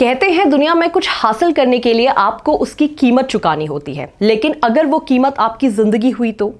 कहते हैं दुनिया में कुछ हासिल करने के लिए आपको उसकी कीमत चुकानी होती है, लेकिन अगर वो कीमत आपकी जिंदगी हुई तो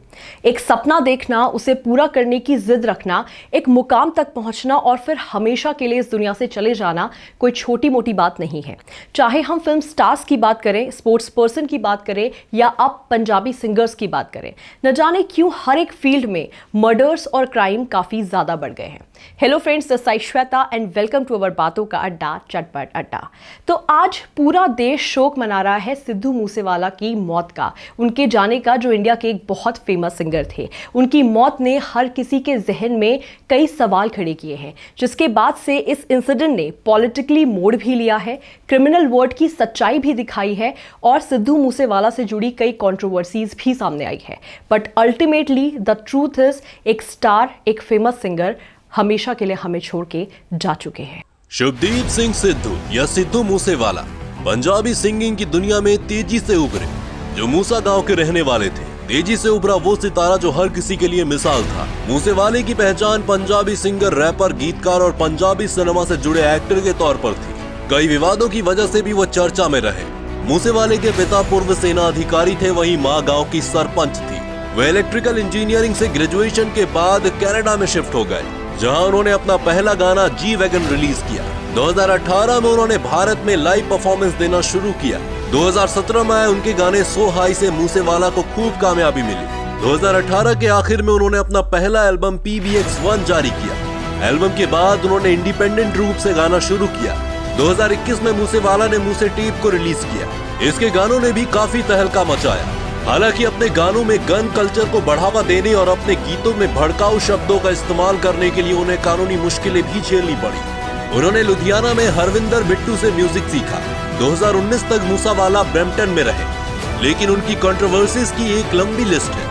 एक सपना देखना, उसे पूरा करने की जिद रखना, एक मुकाम तक पहुंचना और फिर हमेशा के लिए इस दुनिया से चले जाना कोई छोटी मोटी बात नहीं है। चाहे हम फिल्म स्टार्स की बात करें, स्पोर्ट्स पर्सन की बात करें या अब पंजाबी सिंगर्स की बात करें, न जाने क्यों हर एक फील्ड में मर्डर्स और क्राइम काफी ज्यादा बढ़ गए हैं। Hello friends, this is Shweta and welcome to our बातों का अड्डा, चटपट अड्डा। तो आज पूरा देश शोक मना रहा है सिद्धू मूसेवाला की मौत का, उनके जाने का, जो इंडिया के एक बहुत फेमस सिंगर थे। उनकी मौत ने हर किसी के जहन में कई सवाल खड़े किए हैं, जिसके बाद से इस इंसिडेंट ने पॉलिटिकली मोड़ भी लिया है, क्रिमिनल वर्ल्ड की सच्चाई भी दिखाई है और सिद्धू मूसेवाला से जुड़ी कई कंट्रोवर्सीज भी सामने आई है। But ultimately the truth is, एक स्टार, एक फेमस सिंगर हमेशा के लिए हमें छोड़ के जा चुके हैं। शुभदीप सिंह सिद्धू या सिद्धू मूसेवाला पंजाबी सिंगिंग की दुनिया में तेजी से उभरे। जो मूसा गांव के रहने वाले थे, तेजी से उभरा वो सितारा जो हर किसी के लिए मिसाल था। मूसेवाले की पहचान पंजाबी सिंगर, रैपर, गीतकार और पंजाबी सिनेमा से जुड़े एक्टर के तौर पर थी। कई विवादों की वजह से भी वो चर्चा में रहे। मूसेवाले के पिता पूर्व सेना अधिकारी थे, वहीं माँ गाँव की सरपंच थी। वे इलेक्ट्रिकल इंजीनियरिंग से ग्रेजुएशन के बाद कनाडा में शिफ्ट हो गए, जहां उन्होंने अपना पहला गाना जी वैगन रिलीज किया। 2018 में उन्होंने भारत में लाइव परफॉर्मेंस देना शुरू किया। 2017 में आए उनके गाने सो हाई से मूसेवाला को खूब कामयाबी मिली। 2018 के आखिर में उन्होंने अपना पहला एल्बम PBX1 जारी किया। एल्बम के बाद उन्होंने इंडिपेंडेंट रूप से गाना शुरू किया। 2021 में मूसेवाला ने मूसे टेप को रिलीज किया। इसके गानों ने भी काफी तहलका मचाया। हालांकि अपने गानों में गन कल्चर को बढ़ावा देने और अपने गीतों में भड़काऊ शब्दों का इस्तेमाल करने के लिए उन्हें कानूनी मुश्किलें भी झेलनी पड़ी। उन्होंने लुधियाना में हरविंदर बिट्टू से म्यूजिक सीखा। 2019 तक मूसेवाला ब्रैम्पटन में रहे, लेकिन उनकी कंट्रोवर्सीज की एक लंबी लिस्ट है।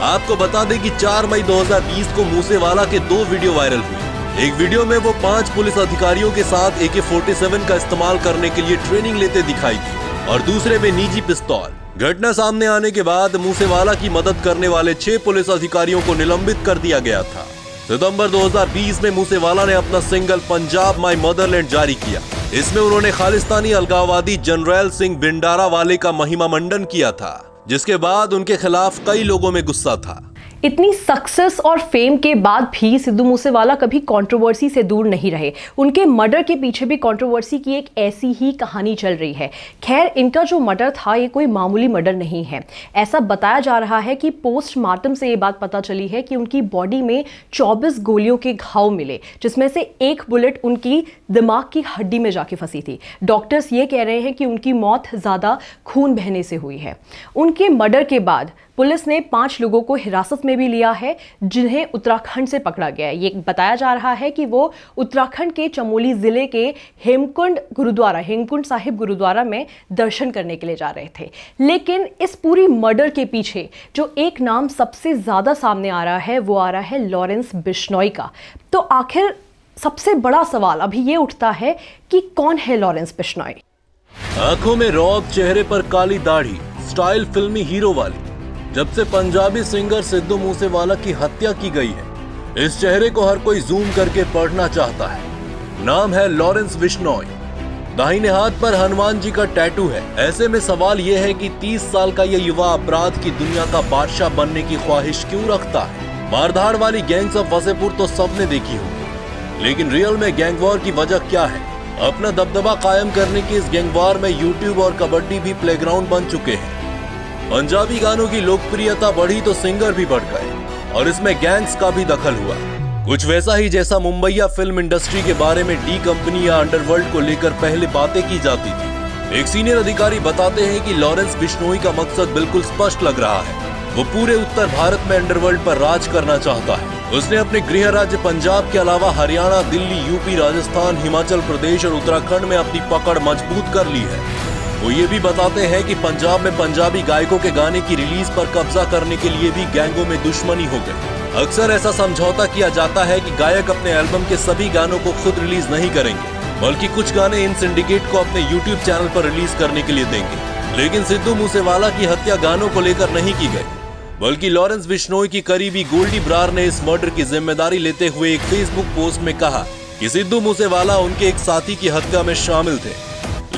आपको बता दें कि 4 मई 2020 को मूसेवाला के 2 वीडियो वायरल हुए। एक वीडियो में वो 5 पुलिस अधिकारियों के साथ AK-47 का इस्तेमाल करने के लिए ट्रेनिंग लेते दिखाई दी और दूसरे में निजी पिस्तौल। घटना सामने आने के बाद मूसेवाला की मदद करने वाले 6 पुलिस अधिकारियों को निलंबित कर दिया गया था। सितंबर 2020 में मूसेवाला ने अपना सिंगल पंजाब माई मदरलैंड जारी किया। इसमें उन्होंने खालिस्तानी अलगाववादी जनरल सिंह भिंडारावाले का महिमा मंडन किया था, जिसके बाद उनके खिलाफ कई लोगों में गुस्सा था। इतनी सक्सेस और फेम के बाद भी सिद्धू मूसेवाला कभी कंट्रोवर्सी से दूर नहीं रहे। उनके मर्डर के पीछे भी कंट्रोवर्सी की एक ऐसी ही कहानी चल रही है। खैर, इनका जो मर्डर था ये कोई मामूली मर्डर नहीं है। ऐसा बताया जा रहा है कि पोस्टमार्टम से ये बात पता चली है कि उनकी बॉडी में 24 गोलियों के घाव मिले, जिसमें से एक बुलेट उनकी दिमाग की हड्डी में जाके फंसी थी। डॉक्टर्स ये कह रहे हैं कि उनकी मौत ज़्यादा खून बहने से हुई है। उनके मर्डर के बाद पुलिस ने 5 लोगों को हिरासत में भी लिया है, जिन्हें उत्तराखंड से पकड़ा गया है। ये बताया जा रहा है कि वो उत्तराखंड के चमोली जिले के हेमकुंड साहिब गुरुद्वारा में दर्शन करने के लिए जा रहे थे। लेकिन इस पूरी मर्डर के पीछे जो एक नाम सबसे ज्यादा सामने आ रहा है, वो आ रहा है लॉरेंस बिश्नोई का। तो आखिर सबसे बड़ा सवाल अभी ये उठता है कि कौन है लॉरेंस बिश्नोई? आंखों में रौब, चेहरे पर काली दाढ़ी, स्टाइल फिल्मी हीरो वाली। जब से पंजाबी सिंगर सिद्धू मूसेवाला की हत्या की गई है, इस चेहरे को हर कोई जूम करके पढ़ना चाहता है। नाम है लॉरेंस बिश्नोई। दाहिने हाथ पर हनुमान जी का टैटू है। ऐसे में सवाल यह है कि 30 साल का यह युवा अपराध की दुनिया का बादशाह बनने की ख्वाहिश क्यों रखता है? मारधाड़ वाली गैंग्स ऑफ वसेपुर तो सबने देखी होगी, लेकिन रियल में गैंग वॉर की वजह क्या है? अपना दबदबा कायम करने की इस गैंग वॉर में यूट्यूब और कबड्डी भी प्लेग्राउंड बन चुके हैं। पंजाबी गानों की लोकप्रियता बढ़ी तो सिंगर भी बढ़ गए और इसमें गैंग्स का भी दखल हुआ। कुछ वैसा ही जैसा मुंबईया फिल्म इंडस्ट्री के बारे में डी कंपनी या अंडरवर्ल्ड को लेकर पहले बातें की जाती थी। एक सीनियर अधिकारी बताते हैं कि लॉरेंस बिश्नोई का मकसद बिल्कुल स्पष्ट लग रहा है। वो पूरे उत्तर भारत में अंडरवर्ल्ड पर राज करना चाहता है। उसने अपने गृह राज्य पंजाब के अलावा हरियाणा, दिल्ली, यूपी, राजस्थान, हिमाचल प्रदेश और उत्तराखंड में अपनी पकड़ मजबूत कर ली है। वो ये भी बताते हैं कि पंजाब में पंजाबी गायकों के गाने की रिलीज पर कब्जा करने के लिए भी गैंगों में दुश्मनी हो गई। अक्सर ऐसा समझौता किया जाता है कि गायक अपने एल्बम के सभी गानों को खुद रिलीज नहीं करेंगे, बल्कि कुछ गाने इन सिंडिकेट को अपने यूट्यूब चैनल पर रिलीज करने के लिए देंगे। लेकिन सिद्धू मूसेवाला की हत्या गानों को लेकर नहीं की गई, बल्कि लॉरेंस बिश्नोई की करीबी गोल्डी ब्रार ने इस मर्डर की जिम्मेदारी लेते हुए एक फेसबुक पोस्ट में कहा कि सिद्धू मूसेवाला उनके एक साथी की हत्या में शामिल थे।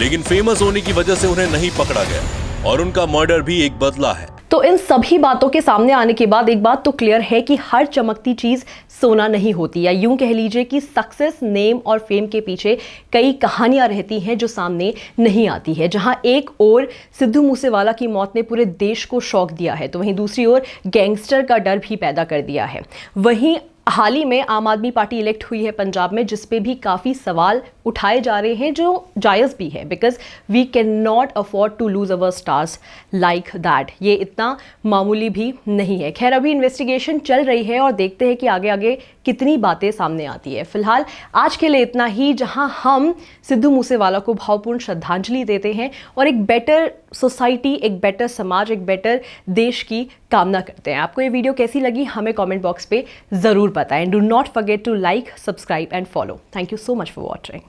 लेकिन फेमस होने की वजह से उन्हें नहीं पकड़ा गया और उनका मर्डर भी एक बदला है। तो इन सभी बातों के सामने आने के बाद एक बात तो क्लियर है कि हर चमकती चीज सोना नहीं होती, या यूं कह लीजिए कि सक्सेस, नेम और फेम के पीछे कई कहानियां रहती हैं जो सामने नहीं आती है। जहां एक ओर सिद्धू मूसेवाला की मौत ने पूरे देश को शॉक दिया है, तो वहीं दूसरी ओर गैंगस्टर का डर भी पैदा कर दिया है। वहीं हाल ही में आम आदमी पार्टी इलेक्ट हुई है पंजाब में, जिस पे भी काफ़ी सवाल उठाए जा रहे हैं जो जायज़ भी है, because we can not afford to lose our stars like that. ये इतना मामूली भी नहीं है। खैर, अभी इन्वेस्टिगेशन चल रही है और देखते हैं कि आगे आगे कितनी बातें सामने आती है। फिलहाल आज के लिए इतना ही, जहां हम सिद्धू मूसेवाला को भावपूर्ण श्रद्धांजलि देते हैं और एक बेटर सोसाइटी, एक बेटर समाज, एक बेटर देश की कामना करते हैं। आपको ये वीडियो कैसी लगी हमें कमेंट बॉक्स पे ज़रूर बताएं। Do not forget to like, subscribe and follow. Thank you so much for watching.